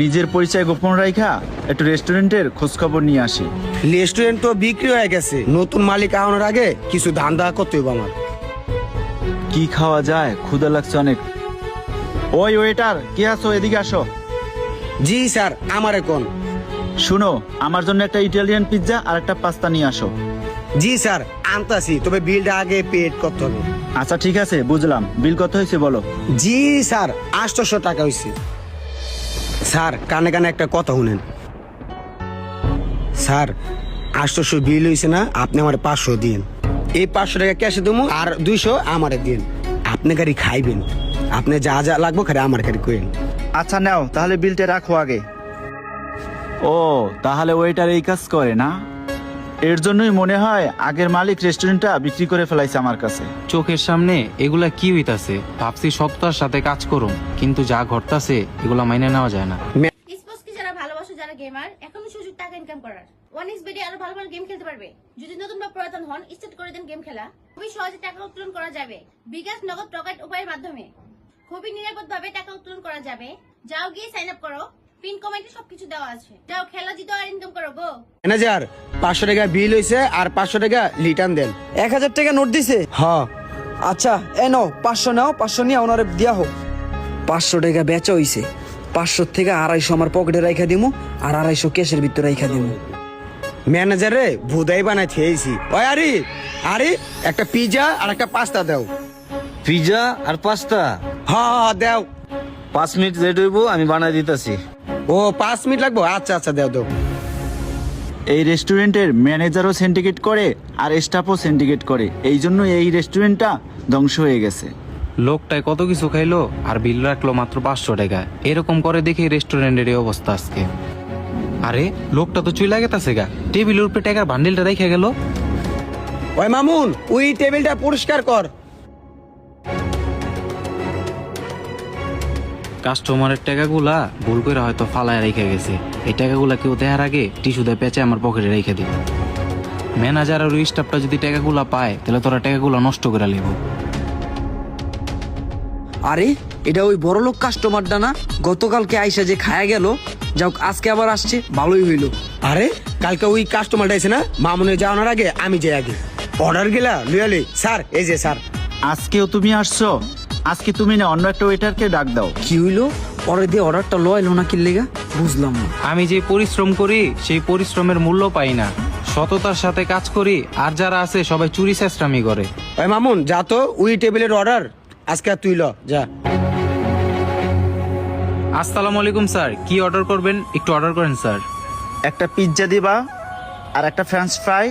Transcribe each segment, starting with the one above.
নিজের পরিচয় গোপন রাখা একটু রেস্টুরেন্টের খোঁজ খবর নিয়ে আসি। রেস্টুরেন্ট তো বিক্রি হয়ে গেছে, নতুন মালিক আনার আগে কিছু ধান্দা করতে হবে আমার। কি খাওয়া যায়, ক্ষুধা লাগছে অনেক। ওই ওয়েটার, কি আছো, এদিকে আসো। জি স্যার, আমার এখন। শুনো, আমার জন্য একটা ইটালিয়ান পিৎজা আর একটা পাস্তা নিয়ে আসো। জি স্যার, আনতাছি, তবে বিলটা আগে পেড করতে হবে। আচ্ছা ঠিক আছে, বুঝলাম। বিল কত হয়েছে বলো। জি স্যার, 800 টাকা হয়েছে। স্যার কানে কানে একটা কথা শুনেন। স্যার 800 বিল হয়েছে না, আপনি আমার 500 দিন। এই 500 টাকা ক্যাশে দেবো আর 200 আমারে দিন। আপনি গাড়ি খাইবেন, আপনি যা যা লাগবো খালি আমার গাড়ি করেন। আচ্ছা নাও, তাহলে বিলটা রাখো আগে। ও, তাহলে ওয়েটার এই কাজ করে না? এর জন্যই মনে হয় আগের মালিক রেস্টুরেন্টটা বিক্রি করে ফেলাইছে আমার কাছে। চোখের সামনে এগুলা কি হইতাছে, ভাবছি সপ্তাহের সাথে কাজ করুম, কিন্তু যা ঘটতাছে এগুলা মাইনে নেওয়া যায় না। স্পোর্টস কি যারা ভালোবাসো, যারা গেমার, এখনো সুযোগ টাকা ইনকাম করার। ওয়ানিক্স আরো ভালো ভালো গেম খেলতে পারবে। যদি নতুন বা পুরাতন হন, স্টার্ট করে দেন গেম খেলা। খুবই সহজে টাকা উত্তোলন করা যাবে বিকাশ, নগদ, রকেট উপায়ের মাধ্যমে। খুবই নিরাপদ ভাবে টাকা উত্তোলন করা যাবে। যাও গিয়ে সাইন আপ করো, পিন কমেন্টে সবকিছু দেওয়া আছে। যাও খেলা জিতো আর ইনকাম করো গো। ম্যানেজার 500 টাকা বিল হয়েছে আর 500 টাকা রিটার্ন দেন। 1000 টাকা নোট দিছে। হ্যাঁ আচ্ছা এ নাও 500 নাও, 500 নিয়ে ওনারে দিয়া হোক। 500 টাকা বেচা হইছে, 500 থেকে 250 আমার পকেটে রাখা দিমু আর 250 ক্যাশের ভিতরে রাখা দিমু। ম্যানেজারে ভুদাই বানাই খেয়েছি। ওই আরে আরে, একটা পিজা আর একটা পাস্তা দাও। পিজা আর পাস্তা হ্যাঁ দাও। 5 মিনিট লেট হইব, আমি বানাই দিতেছি। ও 5 মিনিট লাগবো, আচ্ছা আচ্ছা দাও দাও। এই রেস্টুরেন্টের ম্যানেজারও সিন্ডিকেট করে আর স্টাফও সিন্ডিকেট করে, এই জন্য এই রেস্টুরেন্টটা ধ্বংস হয়ে গেছে। লোকটায় কত কিছু খাইলো আর বিল রাখলো মাত্র 500 টাকা। এরকম করে দেখে রেস্টুরেন্টের এই অবস্থা আজকে। আরে লোকটা তো চুই লাগেতাছে গা, টেবিলের উপরে টাকার বান্ডিলটা রেখে গেল। ওই মামুন, ওই টেবিলটা পরিষ্কার কর। কাস্টমারের টাকাগুলা ভুল করে হয়তো ফালায় রেখে গেছে। এই টাকাগুলা কেউ দেওয়ার আগে টিস্যু দিয়ে পেঁচে আমার পকেটে রেখে দিবে। ম্যানেজার আর ওই স্টাফটা যদি টাকাগুলা পায়, তাহলে তোরা টাকাগুলা নষ্ট করে লিব। আরে এটা ওই বড়লোক কাস্টমারটা না, গতকালকে আইসা যে খায়া গেল। যাও আজকে আবার আসছে, ভালোই হইলো। আরে কালকে ওই কাস্টমারটা এসে না, মামুনে যাওয়ার আগে আমি যাই আগে। অর্ডার গেলা লুয়ালি স্যার, এই যে স্যার। আজকেও তুমি আসছো? আজকে তুমি না অন্য একটা ওয়েটারকে ডাক দাও। কি হইলো? পরে দিয়ে অর্ডারটা লইলো না কি লেগা বুঝলাম না। আমি যে পরিশ্রম করি সেই পরিশ্রমের মূল্য পাই না। সততার সাথে কাজ করি, আর যারা আছে সবাই চুরি চেষ্টামি করে। ওই মামুন যা তো, ওই টেবিলের অর্ডার আজকে আর তুই ল যা। আসসালামু আলাইকুম স্যার, কি অর্ডার করবেন একটু অর্ডার করেন স্যার। একটা পিৎজা দিবা, আর একটা ফ্রেঞ্চ ফ্রাই,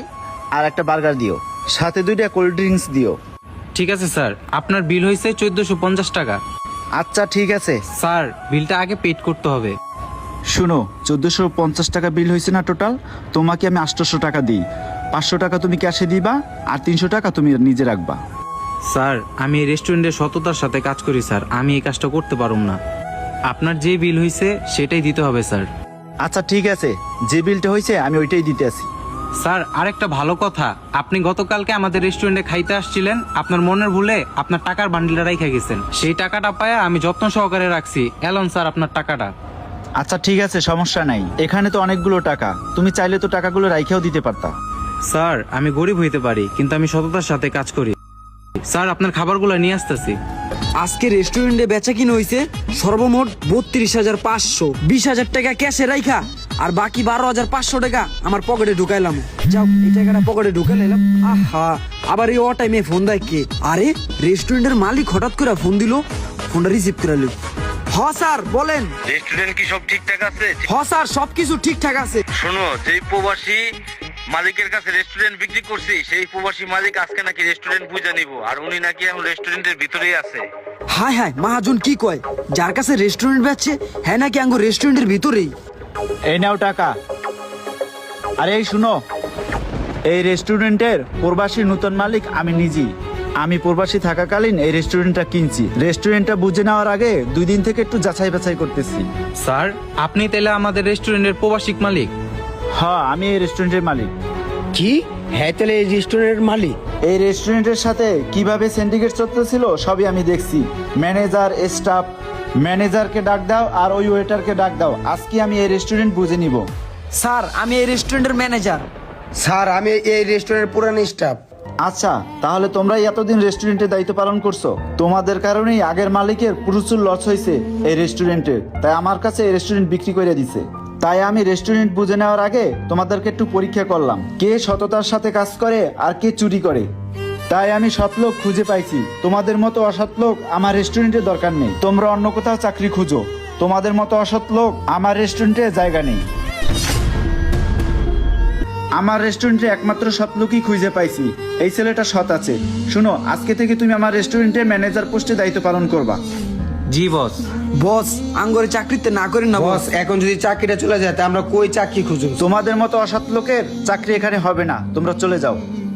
আর একটা বার্গার দিও, সাথে 2টা কোল্ড ড্রিঙ্কস দিও। ঠিক আছে স্যার, আপনার বিল হয়েছে 1450 টাকা। আচ্ছা ঠিক আছে। স্যার বিলটা আগে পেড করতে হবে। শুনো, 1450 টাকা বিল হয়েছে না টোটাল, তোমাকে আমি 800 টাকা দিই। 500 টাকা তুমি ক্যাশে দিবা আর 300 টাকা তুমি নিজে রাখবা। স্যার আমি এই রেস্টুরেন্টের সততার সাথে কাজ করি স্যার, আমি এই কাজটা করতে পারুম না। আপনার যে বিল হয়েছে সেটাই দিতে হবে স্যার। আচ্ছা ঠিক আছে, যে বিলটা হয়েছে আমি ওইটাই দিতে আসি। স্যার আরেকটা ভালো কথা, আপনি গতকালকে আমাদের রেস্টুরেন্টে খাইতে আসছিলেন, আপনার মনের ভুলে আপনার টাকার বান্ডিলটা রাইখা গেছেন। সেই টাকাটা পায়া আমি যত্ন সহকারে রাখছি। এলন স্যার আপনার টাকাটা। আচ্ছা ঠিক আছে, সমস্যা নাই। এখানে তো অনেকগুলো টাকা, তুমি চাইলে তো টাকাগুলো রাইখাও দিতে পারতা। স্যার আমি গরিব হইতে পারি, কিন্তু আমি সততার সাথে কাজ করি। স্যার আপনার খাবারগুলো নিয়ে আসতেছি। আজকে রেস্টুরেন্টে বেচা কিনে হইছে সর্বমোট 32,500। 20,000 টাকা ক্যাশে রাইখা আর বাকি 12,500 টাকা আমার পকেটে ঢুকাইলাম। যাও এই টাকাটা পকেটে ঢুকাই লাইলাম। আহা, আবার এই টাইমে ফোন দেয় কে? আরে রেস্টুরেন্টের মালিক হঠাৎ করে ফোন দিল, ফোনটা রিসিভ করে নিল। হ স্যার বলেন। রেস্টুরেন্ট কি সব ঠিকঠাক আছে? হ স্যার, সবকিছু ঠিকঠাক আছে। শোনো, যেই প্রবাসী মালিকের কাছে রেস্টুরেন্ট বিক্রি করছি, সেই প্রবাসী মালিক আজকে নাকি রেস্টুরেন্ট বুঝে নিব, আর উনি নাকি এখন রেস্টুরেন্টের ভিতরেই আছে। হায় হায়, মহাজন কি কয়? যার কাছে রেস্টুরেন্ট বেচছে হ্যাঁ নাকি আঙ্গো রেস্টুরেন্টের ভিতরেই? এই নাও টাকা। আরে এই শুনো, এই রেস্টুরেন্টের প্রবাসী নতুন মালিক আমি নিজেই। আমি প্রবাসী থাকাকালীন এই রেস্টুরেন্টটা কিনছি। রেস্টুরেন্টটা বুঝে নেওয়ার আগে 2 দিন থেকে একটু যাচাই বাছাই করতেছি। স্যার আপনি তাহলে আমাদের রেস্টুরেন্টের প্রবাসিক মালিক? হ্যাঁ, আমি এই রেস্টুরেন্টের মালিক। কি হ্যাঁ, তাহলে এই রেস্টুরেন্টের মালিক? এই রেস্টুরেন্টের সাথে কিভাবে সিন্ডিকেট চলতেছিল সবই আমি দেখছি। ম্যানেজার, স্টাফ ম্যানেজারকে ডাক দাও আর ওই ওয়েটারকে ডাক দাও, আজকে আমি এই রেস্টুরেন্ট বুঝে নিব। স্যার আমি এই রেস্টুরেন্টের ম্যানেজার। স্যার আমি এই রেস্টুরেন্টের পুরানো স্টাফ। আচ্ছা, তাহলে তোমরাই এতদিন রেস্টুরেন্টের দায়িত্ব পালন করছো। তোমাদের কারণেই আগের মালিকের প্রচুর লস হয়েছে এই রেস্টুরেন্টে, তাই আমার কাছে এই রেস্টুরেন্ট বিক্রি করে দিছে। তাই আমি রেস্টুরেন্ট বুঝে নেওয়ার আগে তোমাদেরকে একটু পরীক্ষা করলাম, কে সততার সাথে কাজ করে আর কে চুরি করে। তাই আমি সৎ লোক খুঁজে পাইছি। তোমাদের মতো অসৎ লোক আমার রেস্টুরেন্টে দরকার নেই, তোমরা অন্য কোথাও চাকরি খুঁজো। তোমাদের মতো অসৎ লোক আমার রেস্টুরেন্টে জায়গা নেই। আমার রেস্টুরেন্টে একমাত্র সৎ লোকই খুঁজে পাইছি, এই ছেলেটা সৎ আছে। শুনো, আজকে থেকে তুমি আমার রেস্টুরেন্টের ম্যানেজার পোস্টে দায়িত্ব পালন করবা। জি বস। বস আঙ্গরে চাকরিতে না করেন না বস বস। এখন যদি চাকরিটা চলে যায় তা আমরা কই চাকরি খুঁজুম? তোমাদের মতো অসৎ লোকের চাকরি এখানে হবে না, তোমরা চলে যাও।